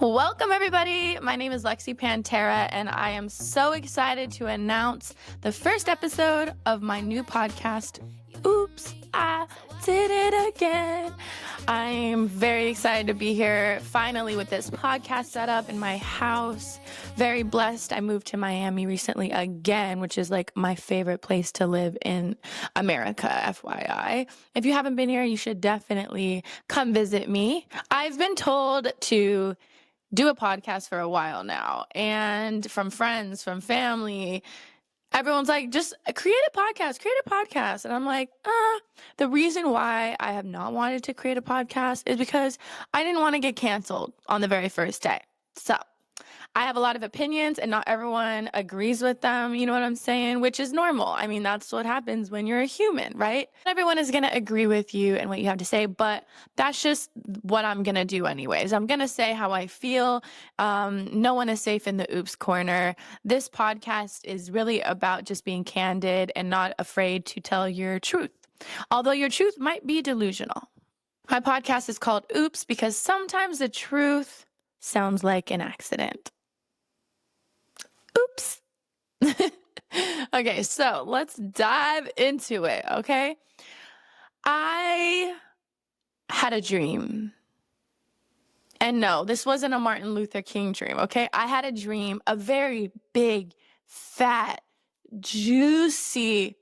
Welcome, everybody. My name is Lexy Panterra, and I am so excited to announce the first episode of my new podcast, Oops, I Did It Again. I'm very excited to be here finally with this podcast set up in my house. Very blessed. I moved to Miami recently again, which is like my favorite place to live in America, FYI. If you haven't been here, you should definitely come visit me. I've been told to do a podcast for a while now, and from friends, from family, everyone's like, just create a podcast. And I'm like, the reason why I have not wanted to create a podcast is because I didn't want to get canceled on the very first day. So I have a lot of opinions and not everyone agrees with them, you know what I'm saying? Which is normal. I mean, that's what happens when you're a human, right? Everyone is going to agree with you and what you have to say, but that's just what I'm going to do anyways. I'm going to say how I feel. No one is safe in the oops corner. This podcast is really about just being candid and not afraid to tell your truth, although your truth might be delusional. My podcast is called Oops because sometimes the truth sounds like an accident. Oops. Okay, so let's dive into it, okay? I had a dream. And no, this wasn't a Martin Luther King dream, okay? I had a dream, a very big, fat, juicy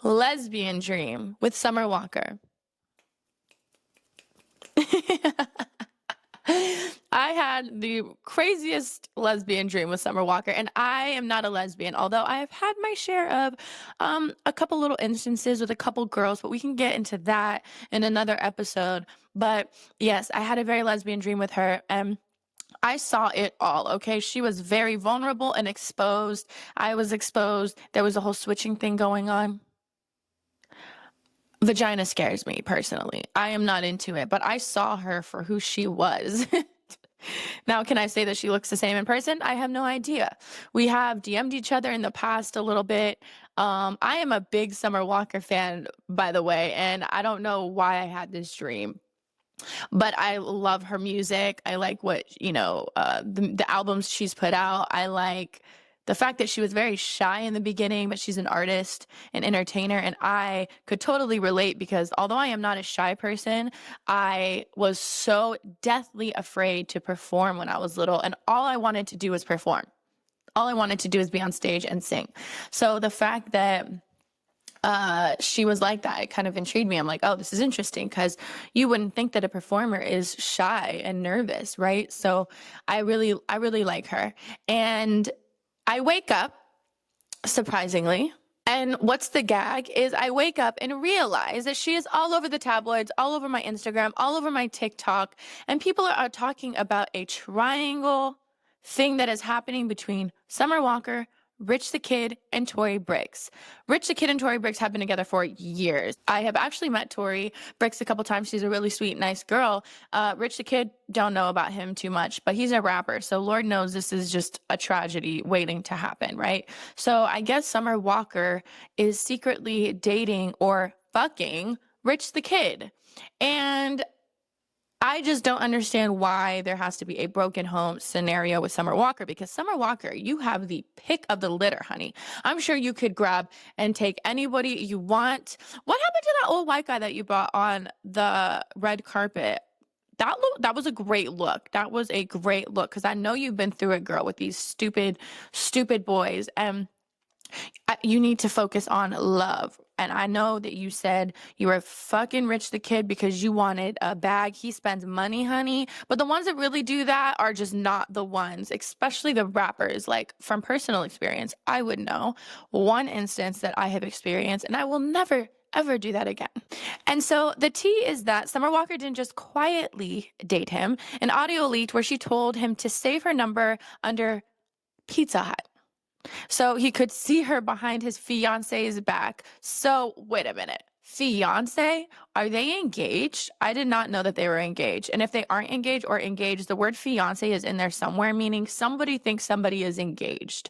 lesbian dream with Summer Walker. I had the craziest lesbian dream with Summer Walker, and I am not a lesbian, although I have had my share of a couple little instances with a couple girls, but we can get into that in another episode. But yes, I had a very lesbian dream with her, and I saw it all, okay? She was very vulnerable and exposed. I was exposed. There was a whole switching thing going on. Vagina scares me personally. I am not into it, but I saw her for who she was. Now, can I say that she looks the same in person? I have no idea. We have DM'd each other in the past a little bit. I am a big Summer Walker fan, by the way, and I don't know why I had this dream, but I love her music. I like what, the albums she's put out. I like the fact that she was very shy in the beginning, but she's an artist, an entertainer, and I could totally relate because although I am not a shy person, I was so deathly afraid to perform when I was little, and all I wanted to do was perform. All I wanted to do was be on stage and sing. So the fact that she was like that, it kind of intrigued me. I'm like, oh, this is interesting because you wouldn't think that a performer is shy and nervous, right? So I really like her. And I wake up, surprisingly, and what's the gag is I wake up and realize that she is all over the tabloids, all over my Instagram, all over my TikTok, and people are talking about a triangle thing that is happening between Summer Walker, Rich the Kid, and Tory Briggs. Rich the Kid and Tory Briggs have been together for years. I have actually met Tory Briggs a couple times. She's a really sweet, nice girl. Rich the Kid, don't know about him too much, but he's a rapper. So Lord knows this is just a tragedy waiting to happen, right? So I guess Summer Walker is secretly dating or fucking Rich the Kid. And I just don't understand why there has to be a broken home scenario with Summer Walker, because Summer Walker, you have the pick of the litter, honey. I'm sure you could grab and take anybody you want. What happened to that old white guy that you brought on the red carpet? That was a great look. That was a great look, because I know you've been through it, girl, with these stupid boys. And you need to focus on love. And I know that you said you were fucking Rich the Kid because you wanted a bag. He spends money, honey. But the ones that really do that are just not the ones, especially the rappers. Like, from personal experience, I would know one instance that I have experienced, and I will never ever do that again. And so the tea is that Summer Walker didn't just quietly date him. An audio leaked where she told him to save her number under Pizza Hut, so he could see her behind his fiance's back. So wait a minute. Fiance? Are they engaged? I did not know that they were engaged. And if they aren't engaged or engaged, the word fiance is in there somewhere, meaning somebody thinks somebody is engaged.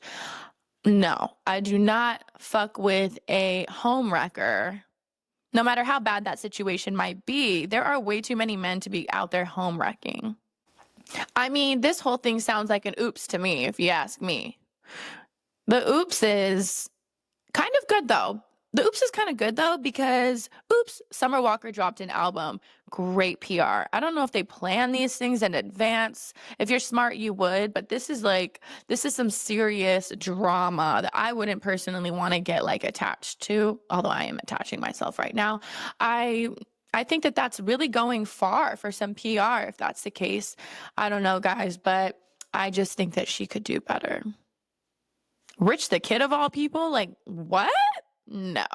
No, I do not fuck with a homewrecker. No matter how bad that situation might be, there are way too many men to be out there home wrecking. I mean, this whole thing sounds like an oops to me, if you ask me. The oops is kind of good though. The oops is kind of good though because oops, Summer Walker dropped an album. Great PR. I don't know if they plan these things in advance. If you're smart, you would, but this is some serious drama that I wouldn't personally want to get like attached to, although I am attaching myself right now. I I think that that's really going far for some PR if that's the case. I don't know, guys, but I just think that she could do better. Rich the Kid of all people? Like, what? No.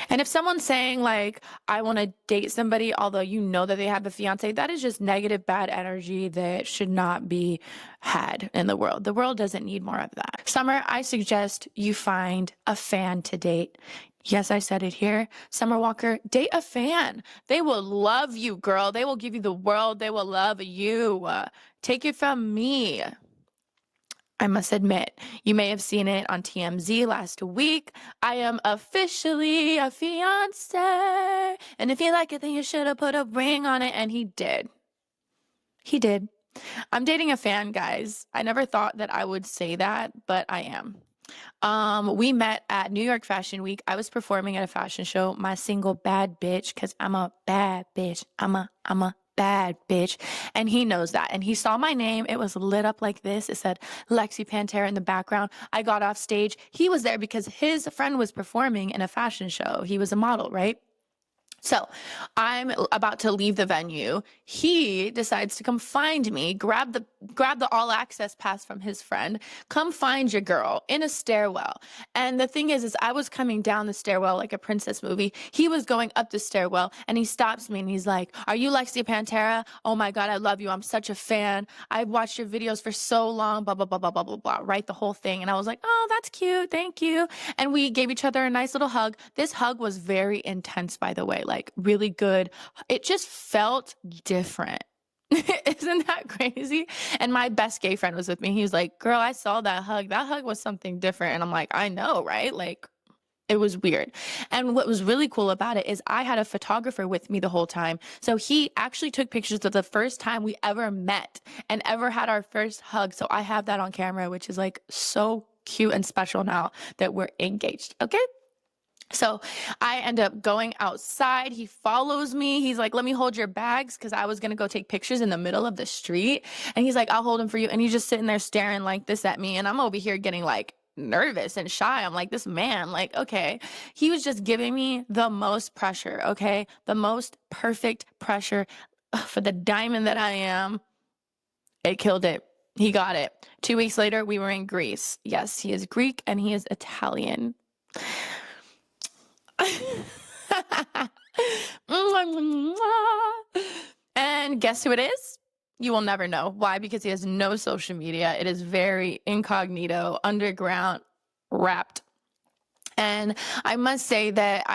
And if someone's saying like, I want to date somebody, although you know that they have a fiance, that is just negative, bad energy that should not be had in the world. The world doesn't need more of that. Summer, I suggest you find a fan to date. Yes, I said it here. Summer Walker, date a fan. They will love you, girl. They will give you the world. They will love you. Take it from me. I must admit, you may have seen it on TMZ last week. I am officially a fiance. And if you like it, then you should have put a ring on it. And he did. He did. I'm dating a fan, guys. I never thought that I would say that, but I am. We met at New York Fashion Week. I was performing at a fashion show, my single Bad Bitch, because I'm a bad bitch. I'm a bad bitch. And he knows that. And he saw my name. It was lit up like this. It said Lexy Panterra in the background. I got off stage. He was there because his friend was performing in a fashion show. He was a model, right? So I'm about to leave the venue. He decides to come find me, grab the all access pass from his friend, come find your girl in a stairwell. And the thing is I was coming down the stairwell like a princess movie. He was going up the stairwell and he stops me and he's like, "Are you Lexy Panterra? Oh my God, I love you. I'm such a fan. I've watched your videos for so long, blah, blah, blah, blah, blah, blah, blah," right? The whole thing. And I was like, "Oh, that's cute. Thank you." And we gave each other a nice little hug. This hug was very intense, by the way. Like really good. It just felt different. Isn't that crazy? And my best gay friend was with me. He was like, "Girl, I saw that hug. That hug was something different." And I'm like, "I know, right?" Like, it was weird. And what was really cool about it is I had a photographer with me the whole time. So he actually took pictures of the first time we ever met and ever had our first hug. So I have that on camera, which is like so cute and special now that we're engaged. Okay. So I end up going outside. He follows me. He's like, "Let me hold your bags," because I was going to go take pictures in the middle of the street. And he's like, "I'll hold them for you." And he's just sitting there staring like this at me. And I'm over here getting like nervous and shy. I'm like, this man, like, okay. He was just giving me the most pressure, okay? The most perfect pressure. For the diamond that I am. It killed it. He got it. 2 weeks later, we were in Greece. Yes, he is Greek and he is Italian. And guess who it is? You will never know. Why? Because he has no social media. It is very incognito, underground, wrapped. And I must say that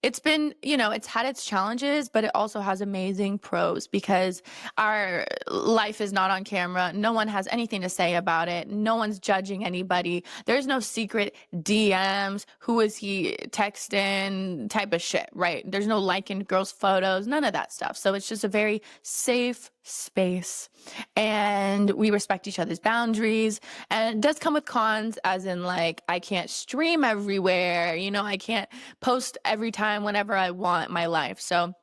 it's been, it's had its challenges, but it also has amazing pros because our life is not on camera. No one has anything to say about it. No one's judging anybody. There's no secret DMs. Who is he texting type of shit, right? There's no liking girls' photos, none of that stuff. So it's just a very safe space and we respect each other's boundaries. And it does come with cons, as in like, I can't stream everywhere. I can't post every time whenever I want my life. So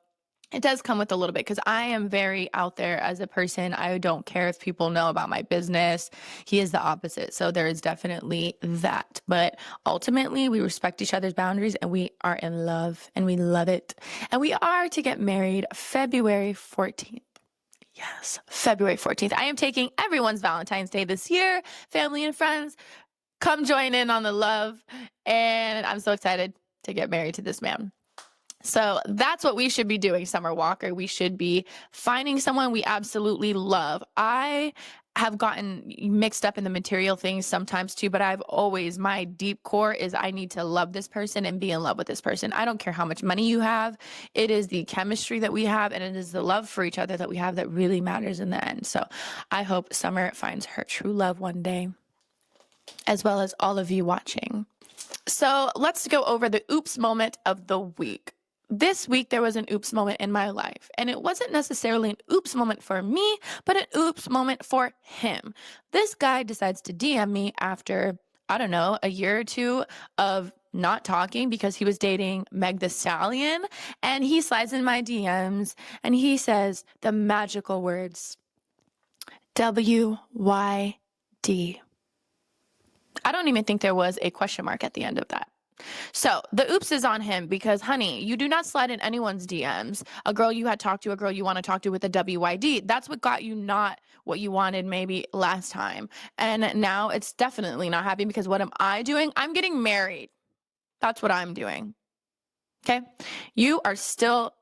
it does come with a little bit because I am very out there as a person. I don't care if people know about my business. He is the opposite. So there is definitely that. But ultimately, we respect each other's boundaries and we are in love and we love it. And we are to get married February 14th. Yes, February 14th. I am taking everyone's Valentine's Day this year. Family and friends, come join in on the love. And I'm so excited to get married to this man. So that's what we should be doing, Summer Walker. We should be finding someone we absolutely love. I have gotten mixed up in the material things sometimes too, but my deep core is I need to love this person and be in love with this person. I don't care how much money you have. It is the chemistry that we have and it is the love for each other that we have that really matters in the end. So I hope Summer finds her true love one day, as well as all of you watching. So let's go over the oops moment of the week. this week there was an oops moment in my life, and it wasn't necessarily an oops moment for me, but an oops moment for him. This guy decides to DM me after, I don't know, a year or two of not talking because he was dating Meg the Stallion, and he slides in my DMs and he says the magical words WYD. I don't even think there was a question mark at the end of that. So the oops is on him because, honey, you do not slide in anyone's DMs. A girl you had talked to, a girl you want to talk to with a WYD. That's what got you not what you wanted maybe last time. And now it's definitely not happening because what am I doing? I'm getting married. That's what I'm doing. Okay. You are still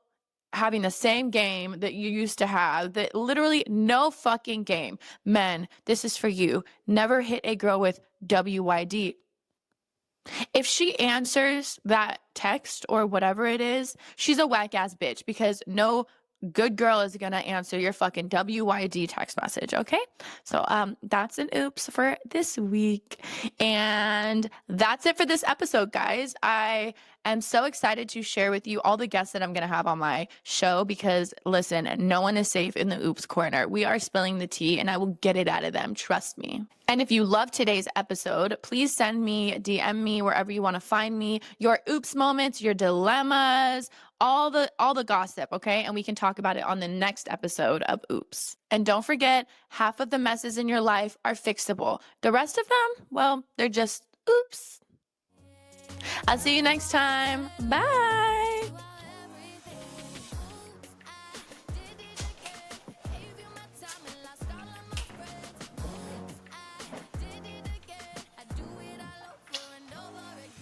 having the same game that you used to have, that literally no fucking game. Men, this is for you. Never hit a girl with WYD. If she answers that text or whatever it is, she's a whack ass bitch, because no good girl is gonna answer your fucking WYD text message, okay? So that's an oops for this week. And that's it for this episode, guys. I am so excited to share with you all the guests that I'm gonna have on my show, because listen, no one is safe in the oops corner. We are spilling the tea and I will get it out of them, trust me. And if you love today's episode, please send me, DM me wherever you want to find me, your oops moments, your dilemmas, all the gossip, okay? And we can talk about it on the next episode of Oops. And don't forget, half of the messes in your life are fixable. The rest of them, well, they're just oops. I'll see you next time. Bye.